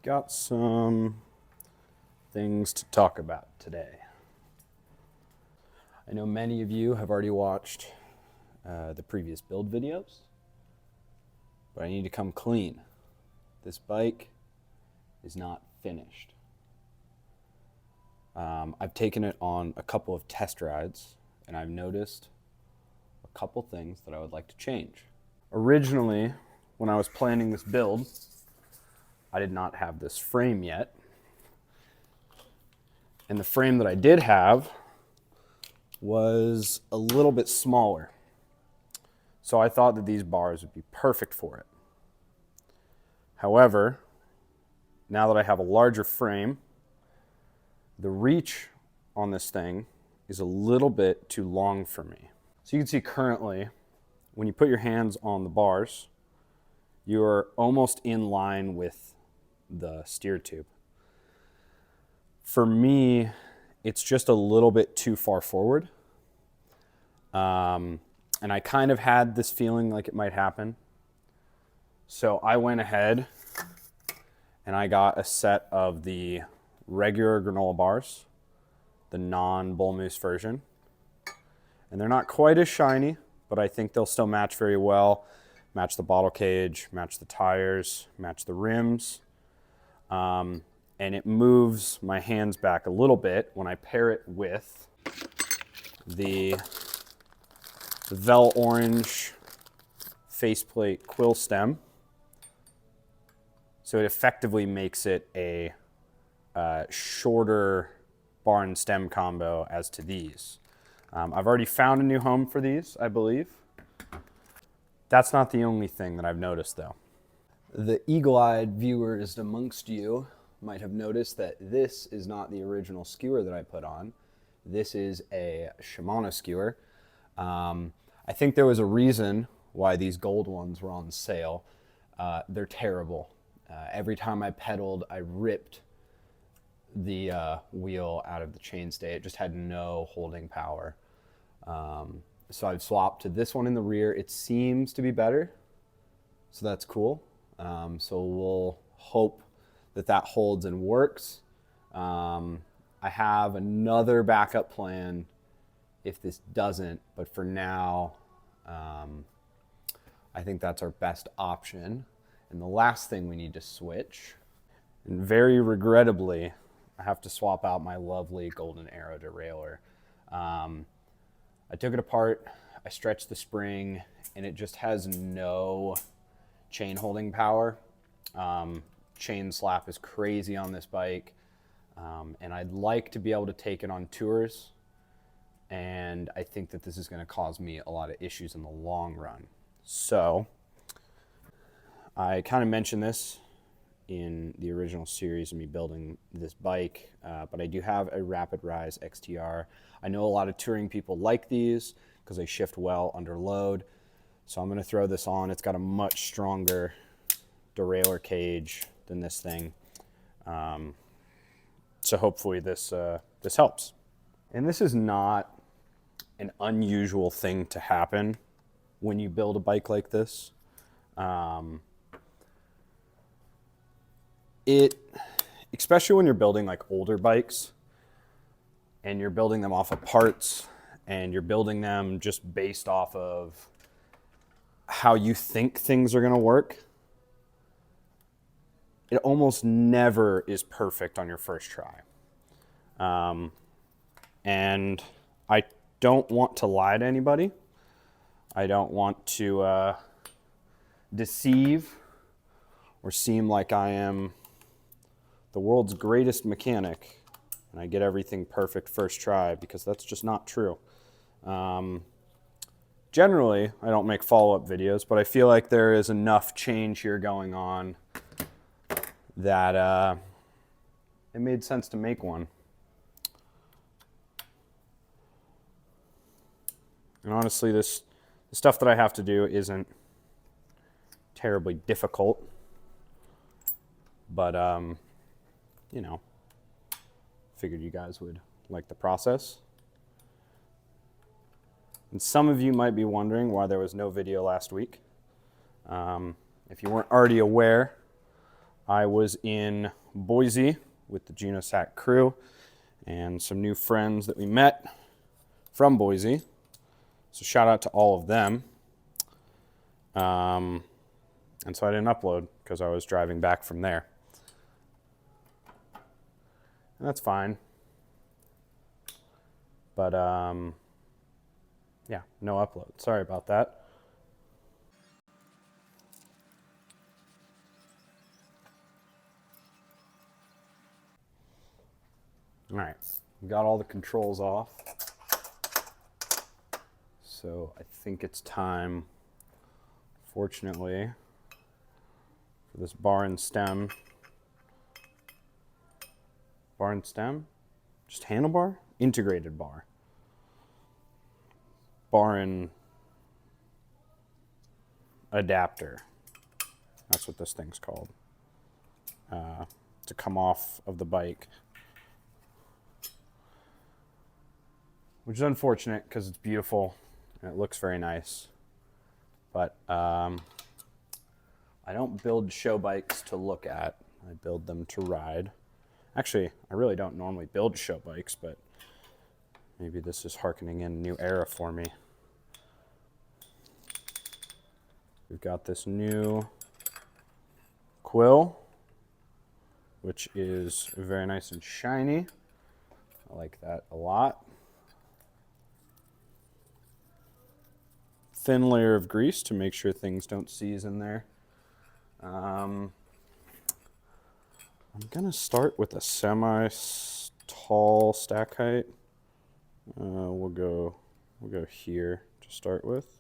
got some things to talk about today. I know many of you have already watched the previous build videos, but I need to come clean. This bike is not finished. I've taken it on a couple of test rides, and I've noticed a couple things that I would like to change. Originally, when I was planning this build, I did not have this frame yet. And the frame that I did have was a little bit smaller. So I thought that these bars would be perfect for it. However, now that I have a larger frame, the reach on this thing is a little bit too long for me. So you can see currently, when you put your hands on the bars, you're almost in line with the steer tube. For me, it's just a little bit too far forward. And I kind of had this feeling like it might happen. So I went ahead and I got a set of the regular granola bars, the non-bull moose version. And they're not quite as shiny, but I think they'll still match very well. Match the bottle cage, match the tires, match the rims. And it moves my hands back a little bit when I pair it with the Vel Orange faceplate quill stem. So it effectively makes it a shorter bar and stem combo as to these. I've already found a new home for these, I believe. That's not the only thing that I've noticed though. The eagle-eyed viewers amongst you might have noticed that this is not the original skewer that I put on. This is a Shimano skewer. I think there was a reason why these gold ones were on sale. They're terrible. Every time I pedaled, I ripped the wheel out of the chainstay. It just had no holding power. So I've swapped to this one in the rear. It seems to be better, so that's cool. So we'll hope that that holds and works. I have another backup plan if this doesn't, but for now, I think that's our best option. And the last thing we need to switch, and very regrettably, I have to swap out my lovely Golden Arrow derailleur. I took it apart, I stretched the spring, and it just has no chain holding power. Chain slap is crazy on this bike, and I'd like to be able to take it on tours, and I think that this is going to cause me a lot of issues in the long run. So I kind of mentioned this in the original series of me building this bike, but I do have a Rapid Rise XTR. I know a lot of touring people like these because they shift well under load, so I'm going to throw this on. It's got a much stronger derailleur cage than this thing, so hopefully this helps. And this is not an unusual thing to happen when you build a bike like this. Especially when you're building like older bikes and you're building them off of parts and you're building them just based off of how you think things are going to work, it almost never is perfect on your first try. And I don't want to lie to anybody. I don't want to deceive or seem like I am the world's greatest mechanic and I get everything perfect first try, because that's just not true. Generally, I don't make follow-up videos, but I feel like there is enough change here going on that it made sense to make one. And honestly, the stuff that I have to do isn't terribly difficult, but you know, figured you guys would like the process. And some of you might be wondering why there was no video last week. If you weren't already aware, I was in Boise with the GenoSat crew and some new friends that we met from Boise. So shout out to all of them. And so I didn't upload because I was driving back from there. And that's fine. But yeah, no upload. Sorry about that. All right, we got all the controls off. So I think it's time, fortunately, for this bar and stem. Bar and stem? Just handlebar? Integrated bar. Bar and adapter. That's what this thing's called. To come off of the bike. Which is unfortunate because it's beautiful and it looks very nice. But I don't build show bikes to look at. I build them to ride. Actually, I really don't normally build show bikes, but maybe this is hearkening in a new era for me. We've got this new quill, which is very nice and shiny. I like that a lot. Thin layer of grease to make sure things don't seize in there. I'm gonna start with a semi-tall stack height. We'll go here to start with.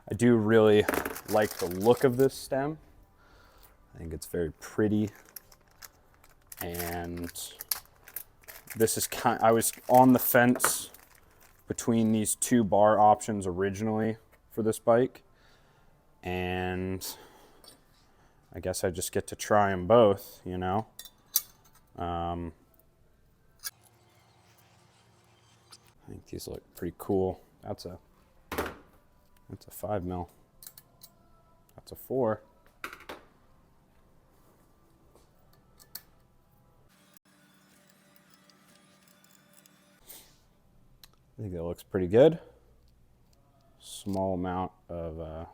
I do really like the look of this stem. I think it's very pretty. And this is I was on the fence between these two bar options originally for this bike. And I guess I just get to try them both, you know. I think these look pretty cool. That's a 5 mil. That's a 4. I think that looks pretty good. Small amount of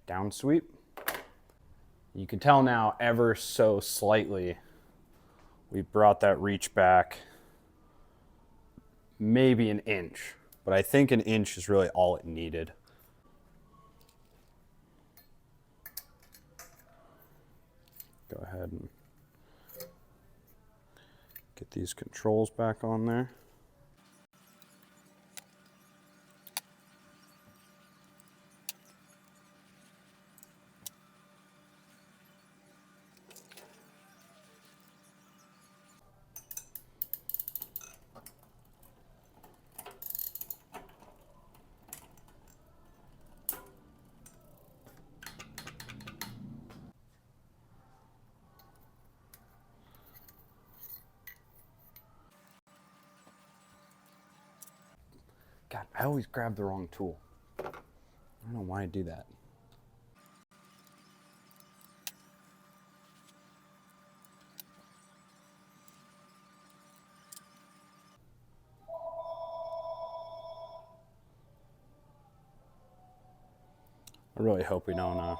down sweep. You can tell now ever so slightly we brought that reach back maybe an inch, but I think an inch is really all it needed. Go ahead and get these controls back on there. God, I always grab the wrong tool. I don't know why I do that. I really hope we don't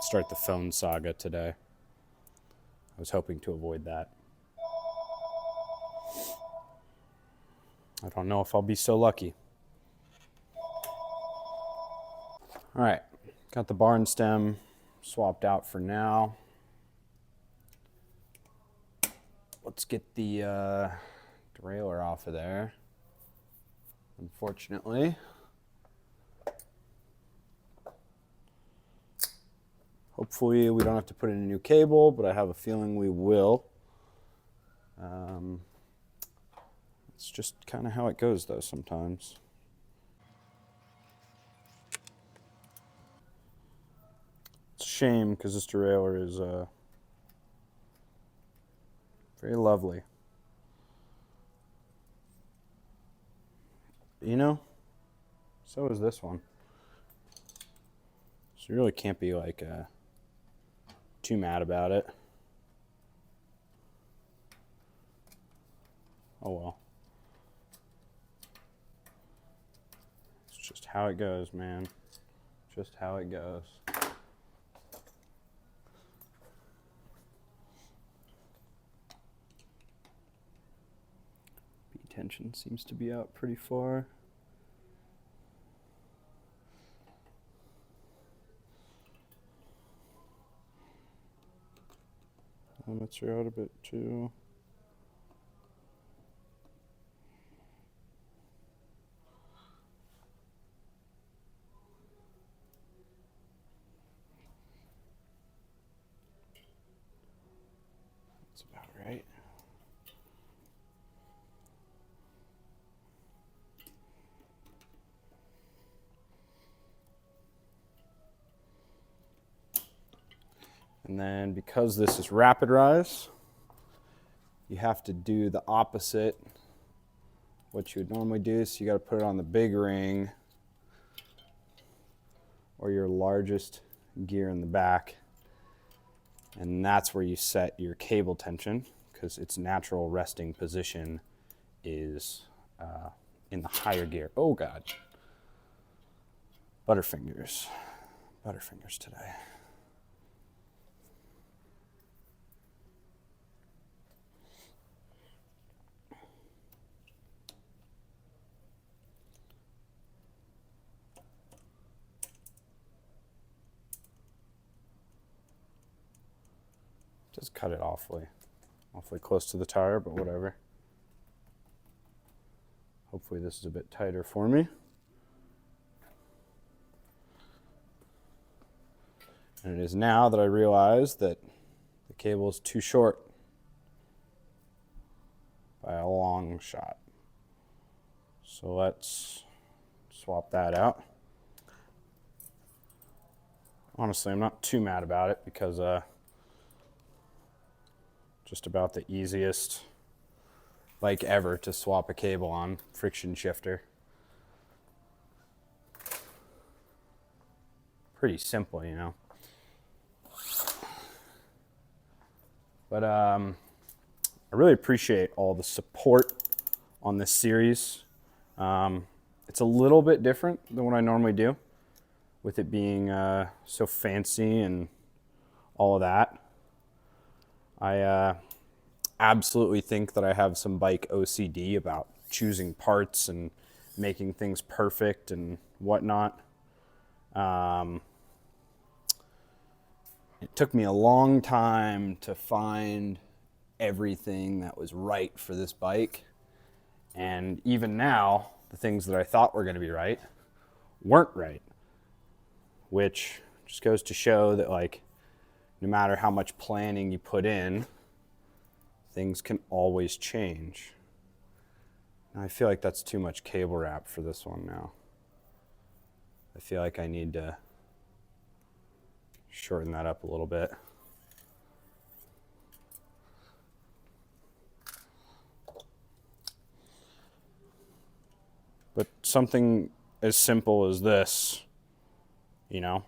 start the phone saga today. I was hoping to avoid that. I don't know if I'll be so lucky. All right, got the bar and stem swapped out for now. Let's get the derailleur off of there, unfortunately. Hopefully we don't have to put in a new cable, but I have a feeling we will. It's just kind of how it goes though sometimes. It's a shame because this derailleur is very lovely. You know, So is this one. So you really can't be like too mad about it. Oh well. It's just how it goes, man. Just how it goes. B tension seems to be out pretty far. Limits are out a bit too. That's about right. And then because this is rapid rise, you have to do the opposite what you would normally do. So you got to put it on the big ring or your largest gear in the back. And that's where you set your cable tension, because its natural resting position is in the higher gear. Oh God. Butterfingers. Butterfingers today. Just cut it awfully close to the tire, but whatever. Hopefully this is a bit tighter for me. And it is now that I realize that the cable is too short by a long shot. So let's swap that out. Honestly, I'm not too mad about it because just about the easiest bike ever to swap a cable on, friction shifter. Pretty simple, you know. But I really appreciate all the support on this series. It's a little bit different than what I normally do, with it being so fancy and all of that. I absolutely think that I have some bike OCD about choosing parts and making things perfect and whatnot. It took me a long time to find everything that was right for this bike. And even now, the things that I thought were going to be right weren't right. Which just goes to show that, like, no matter how much planning you put in, things can always change. And I feel like that's too much cable wrap for this one now. I feel like I need to shorten that up a little bit. But something as simple as this, you know,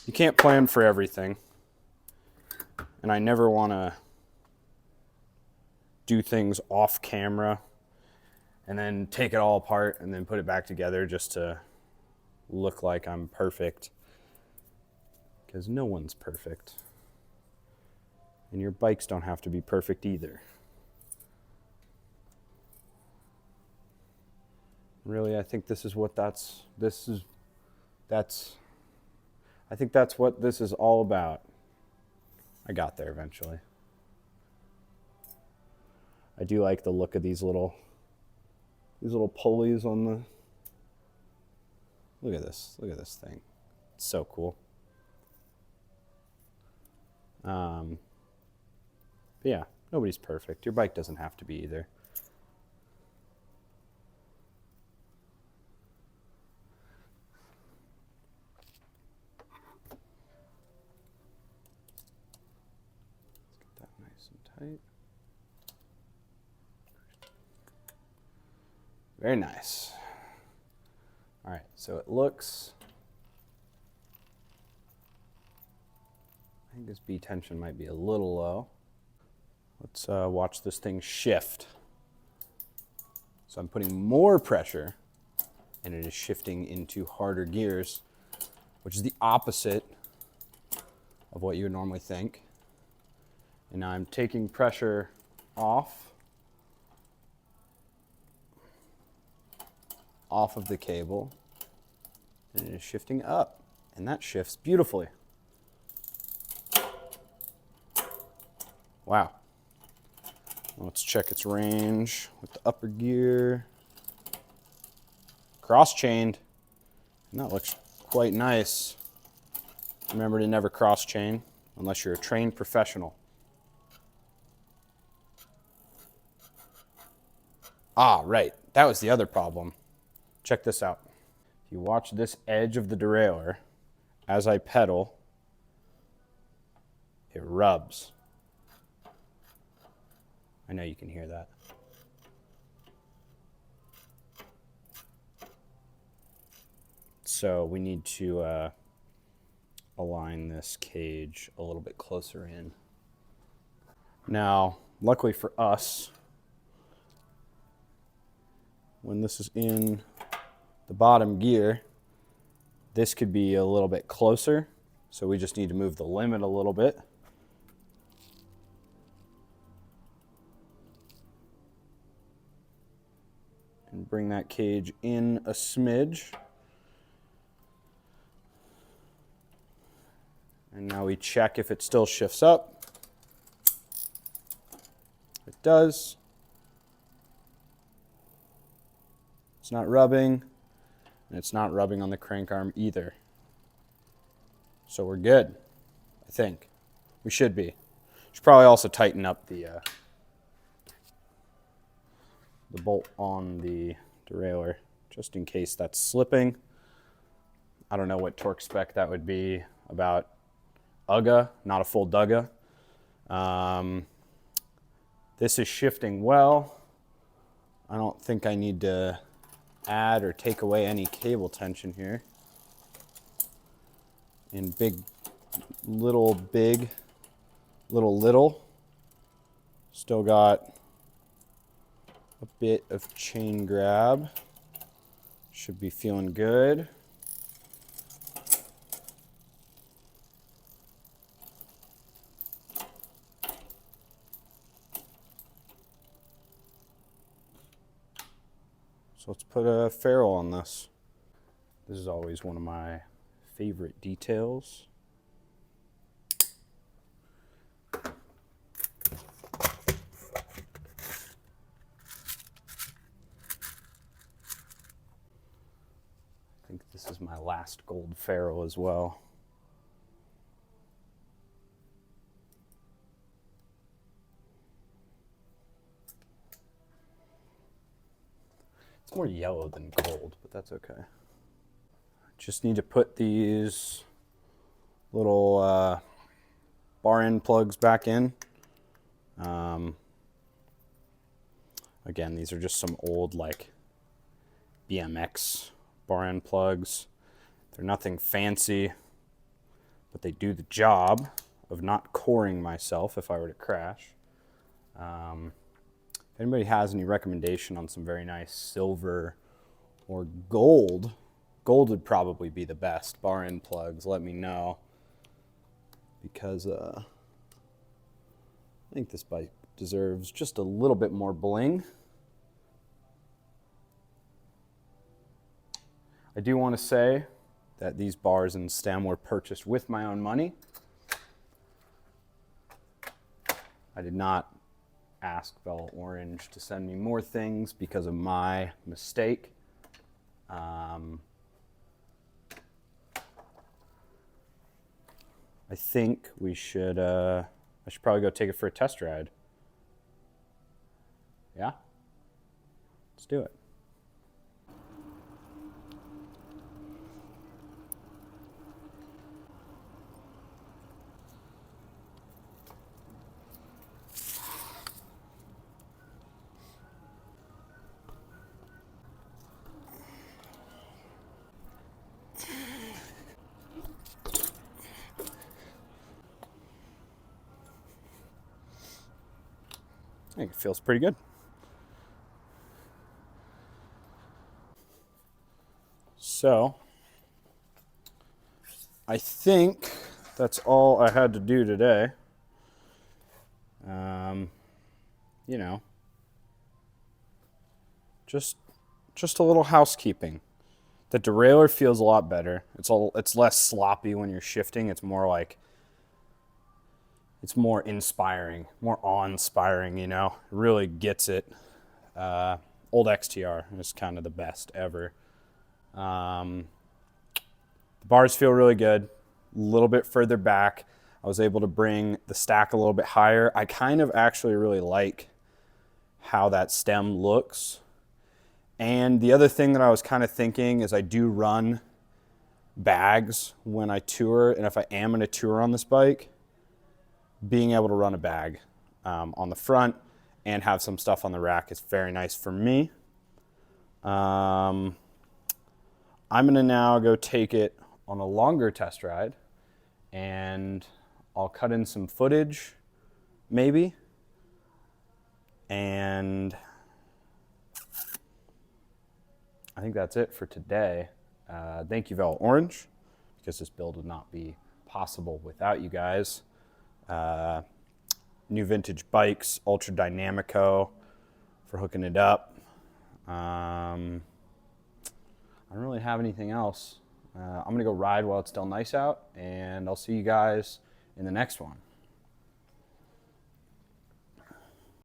you can't plan for everything. And I never want to do things off camera and then take it all apart and then put it back together just to look like I'm perfect. Because no one's perfect. And your bikes don't have to be perfect either. Really, I think this is what I think that's what this is all about. I got there eventually. I do like the look of these little pulleys on the, look at this thing. It's so cool. But yeah, nobody's perfect. Your bike doesn't have to be either. Let's get that nice and tight. Very nice. All right, so it looks, I think this B tension might be a little low. Let's watch this thing shift. So I'm putting more pressure and it is shifting into harder gears, which is the opposite of what you would normally think. And now I'm taking pressure off of the cable, and it is shifting up, and that shifts beautifully. Wow. Let's check its range with the upper gear. Cross-chained, and that looks quite nice. Remember to never cross-chain unless you're a trained professional. Ah, right, that was the other problem. Check this out. If you watch this edge of the derailleur, as I pedal, it rubs. I know you can hear that. So we need to align this cage a little bit closer in. Now, luckily for us, when this is in the bottom gear, this could be a little bit closer. So we just need to move the limit a little bit. And bring that cage in a smidge. And now we check if it still shifts up. It does. It's not rubbing, and it's not rubbing on the crank arm either. So we're good, I think. We should be. Should probably also tighten up the bolt on the derailleur, just in case that's slipping. I don't know what torque spec that would be, about UGA, not a full DUGA. This is shifting well. I don't think I need to add or take away any cable tension here. In big, little, little. Still got a bit of chain grab. Should be feeling good. So let's put a ferrule on this. This is always one of my favorite details. I think this is my last gold ferrule as well. It's more yellow than gold, but that's okay. Just need to put these little bar end plugs back in. Again, these are just some old like BMX bar end plugs. They're nothing fancy, but they do the job of not coring myself if I were to crash. If anybody has any recommendation on some very nice silver or gold would probably be the best bar end plugs, let me know. Because I think this bike deserves just a little bit more bling. I do want to say that these bars and stem were purchased with my own money. I did not ask Bell Orange to send me more things because of my mistake. I think we should, I should probably go take it for a test ride. Yeah? Let's do it. I think it feels pretty good. So I think that's all I had to do today. You know, just a little housekeeping. The derailleur feels a lot better. It's less sloppy when you're shifting. It's more like, it's more inspiring, more awe-inspiring, you know. It really gets it. Old XTR is kind of the best ever. The bars feel really good. A little bit further back, I was able to bring the stack a little bit higher. I kind of actually really like how that stem looks. And the other thing that I was kind of thinking is I do run bags when I tour, and if I am going to tour on this bike, being able to run a bag on the front and have some stuff on the rack is very nice for me. I'm going to now go take it on a longer test ride, and I'll cut in some footage, maybe, and I think that's it for today. Thank you, Vel Orange, because this build would not be possible without you guys. New Vintage Bikes, Ultra Dynamico for hooking it up. I don't really have anything else. I'm gonna go ride while it's still nice out, and I'll see you guys in the next one.